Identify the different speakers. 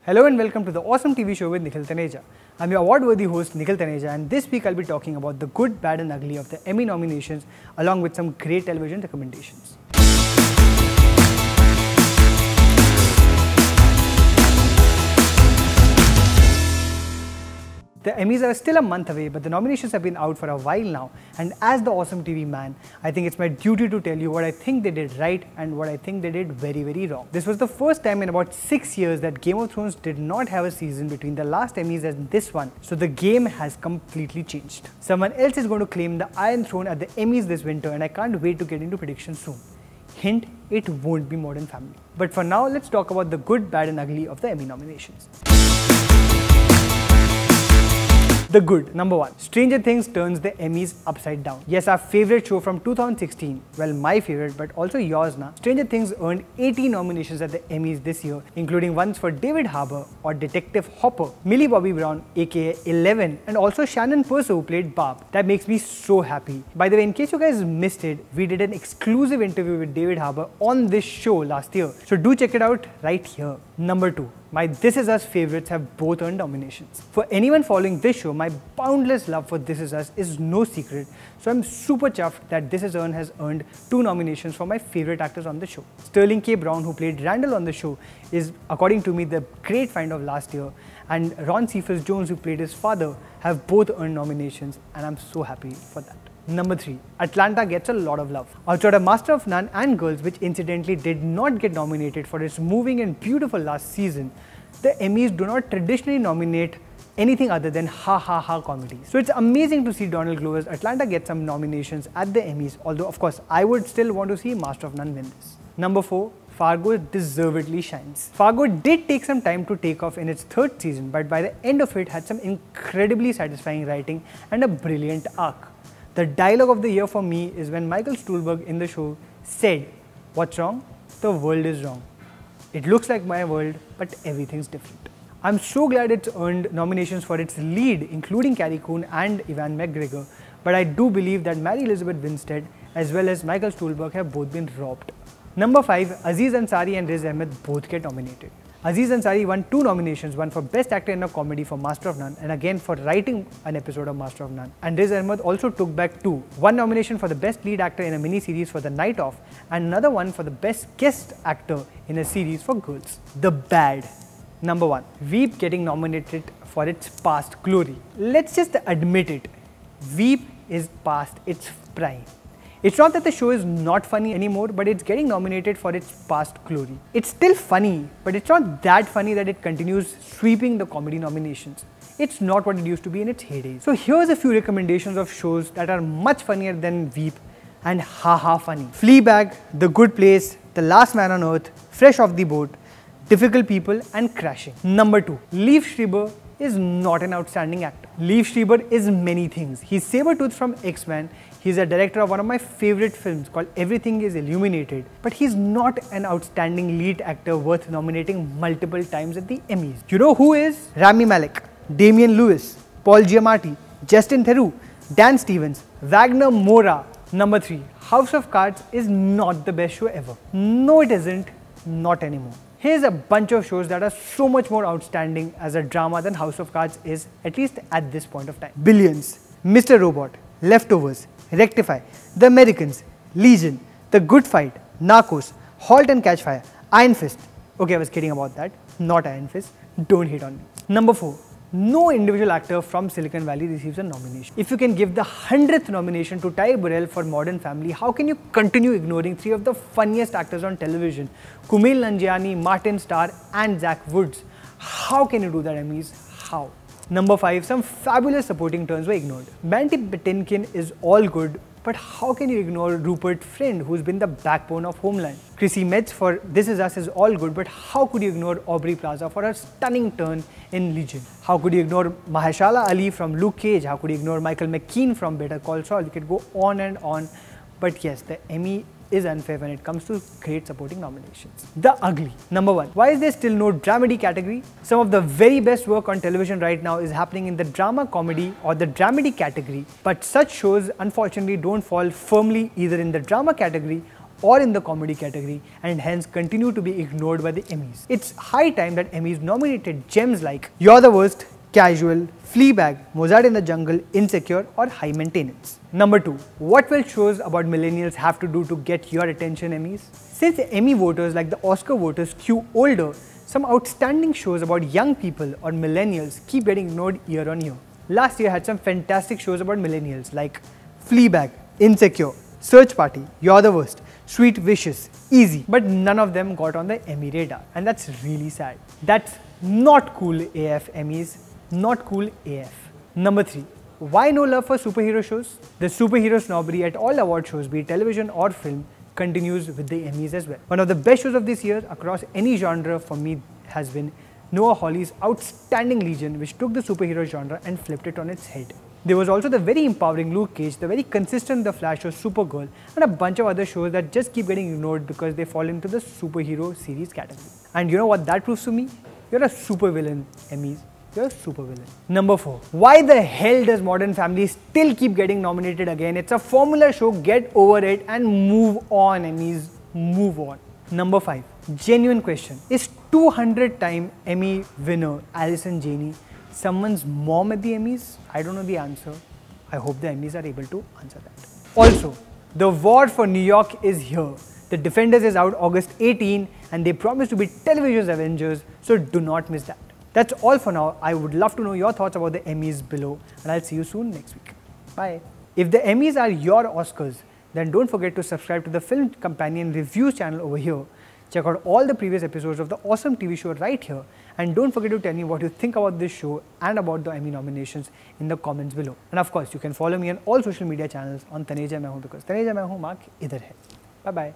Speaker 1: Hello and welcome to the awesome TV show with Nikhil Taneja. I'm your award-worthy host Nikhil Taneja, and this week I'll be talking about the good, bad and ugly of the Emmy nominations along with some great television recommendations. The Emmys are still a month away, but the nominations have been out for a while now, and as the awesome TV man, I think it's my duty to tell you what I think they did right and what I think they did very, very wrong. This was the first time in about 6 years that Game of Thrones did not have a season between the last Emmys and this one, so the game has completely changed. Someone else is going to claim the Iron Throne at the Emmys this winter, and I can't wait to get into predictions soon. Hint, it won't be Modern Family. But for now, let's talk about the good, bad and ugly of the Emmy nominations. The good. Number 1. Stranger Things turns the Emmys upside down. Yes, our favorite show from 2016, well my favorite but also yours now. Stranger Things earned 18 nominations at the Emmys this year, including ones for David Harbour or Detective Hopper, Millie Bobby Brown aka 11 and also Shannon Purser who played Barb. That makes me so happy. By the way, in case you guys missed it, we did an exclusive interview with David Harbour on this show last year, so do check it out right here. Number 2. My This Is Us favorites have both earned nominations. For anyone following this show, my boundless love for This Is Us is no secret, so I'm super chuffed that This Is Us has earned 2 nominations for my favorite actors on the show. Sterling K. Brown, who played Randall on the show, is, according to me, the great find of last year, and Ron Cephas Jones, who played his father, have both earned nominations, and I'm so happy for that. Number 3. Atlanta gets a lot of love. Outside of Master of None and Girls, which incidentally did not get nominated for its moving and beautiful last season, the Emmys do not traditionally nominate anything other than ha comedies. So it's amazing to see Donald Glover's Atlanta get some nominations at the Emmys, although of course I would still want to see Master of None win this. Number 4. Fargo deservedly shines. Fargo did take some time to take off in its 3rd season, but by the end of it had some incredibly satisfying writing and a brilliant arc. The dialogue of the year for me is when Michael Stuhlbarg in the show said, "What's wrong? The world is wrong. It looks like my world, but everything's different." I'm so glad it's earned nominations for its lead, including Carrie Coon and Ewan McGregor, but I do believe that Mary Elizabeth Winstead as well as Michael Stuhlbarg have both been robbed. Number 5. Aziz Ansari and Riz Ahmed both get nominated. Aziz Ansari won 2 nominations, one for Best Actor in a Comedy for Master of None and again for writing an episode of Master of None. And Riz Ahmed also took back 2. One nomination for the Best Lead Actor in a mini-series for The Night Off and another one for the Best Guest Actor in a series for Girls. The bad. Number 1. Veep getting nominated for its past glory. Let's just admit it. Veep is past its prime. It's not that the show is not funny anymore, but it's getting nominated for its past glory. It's still funny, but it's not that funny that it continues sweeping the comedy nominations. It's not what it used to be in its heyday. So here's a few recommendations of shows that are much funnier than Veep and ha funny. Fleabag, The Good Place, The Last Man on Earth, Fresh Off the Boat, Difficult People and Crashing. Number 2. Liev Schrieber is not an outstanding actor. Liev Schrieber is many things. He's Sabretooth from X-Men. He's a director of one of my favorite films called Everything is Illuminated, but he's not an outstanding lead actor worth nominating multiple times at the Emmys. You know who is? Rami Malek, Damian Lewis, Paul Giamatti, Justin Theroux, Dan Stevens, Wagner Moura. Number 3. House of Cards is not the best show ever. No, it isn't. Not anymore. Here's a bunch of shows that are so much more outstanding as a drama than House of Cards is, at least at this point of time. Billions, Mr. Robot, Leftovers, Rectify, The Americans, Legion, The Good Fight, Narcos, Halt and Catch Fire, Iron Fist. Okay, I was kidding about that. Not Iron Fist. Don't hate on me. Number 4. No individual actor from Silicon Valley receives a nomination. If you can give the 100th nomination to Ty Burrell for Modern Family, how can you continue ignoring 3 of the funniest actors on television? Kumail Nanjiani, Martin Starr and Zach Woods. How can you do that, Emmys? How? Number 5. Some fabulous supporting turns were ignored. Mandy Patinkin is all good, but how can you ignore Rupert Friend, who's been the backbone of Homeland? Chrissy Metz for This Is Us is all good, but how could you ignore Aubrey Plaza for her stunning turn in Legion? How could you ignore Mahershala Ali from Luke Cage? How could you ignore Michael McKean from Better Call Saul? You could go on and on. But yes, the Emmy is unfair when it comes to great supporting nominations. The ugly. Number 1. Why is there still no dramedy category? Some of the very best work on television right now is happening in the drama comedy or the dramedy category, but such shows unfortunately don't fall firmly either in the drama category or in the comedy category and hence continue to be ignored by the Emmys. It's high time that Emmys nominated gems like You're the Worst, Casual, Fleabag, Mozart in the Jungle, Insecure or High Maintenance. Number 2. What will shows about millennials have to do to get your attention, Emmys? Since Emmy voters like the Oscar voters skew older, some outstanding shows about young people or millennials keep getting ignored year on year. Last year had some fantastic shows about millennials like Fleabag, Insecure, Search Party, You're the Worst, Sweet Wishes, Easy, but none of them got on the Emmy radar, and that's really sad. That's not cool AF, Emmys. Not cool AF. Number 3. Why no love for superhero shows? The superhero snobbery at all award shows, be it television or film, continues with the Emmys as well. One of the best shows of this year across any genre for me has been Noah Hawley's outstanding Legion, which took the superhero genre and flipped it on its head. There was also the very empowering Luke Cage, the very consistent The Flash show Supergirl, and a bunch of other shows that just keep getting ignored because they fall into the superhero series category. And you know what that proves to me? You're a supervillain, Emmys. You're a supervillain. Number 4. Why the hell does Modern Family still keep getting nominated again? It's a formula show, get over it and move on, Emmys. Move on. Number 5. Genuine question. Is 200-time Emmy winner Alison Janey someone's mom at the Emmys? I don't know the answer. I hope the Emmys are able to answer that. Also, the war for New York is here. The Defenders is out August 18 and they promise to be television's Avengers, so do not miss that. That's all for now. I would love to know your thoughts about the Emmys below, and I'll see you soon next week. Bye. If the Emmys are your Oscars, then don't forget to subscribe to the Film Companion Reviews channel over here. Check out all the previous episodes of the awesome TV show right here, and don't forget to tell me what you think about this show and about the Emmy nominations in the comments below. And of course, you can follow me on all social media channels on Taneja Main Hu, because Taneja Main Hu mark idhar hai. Bye bye.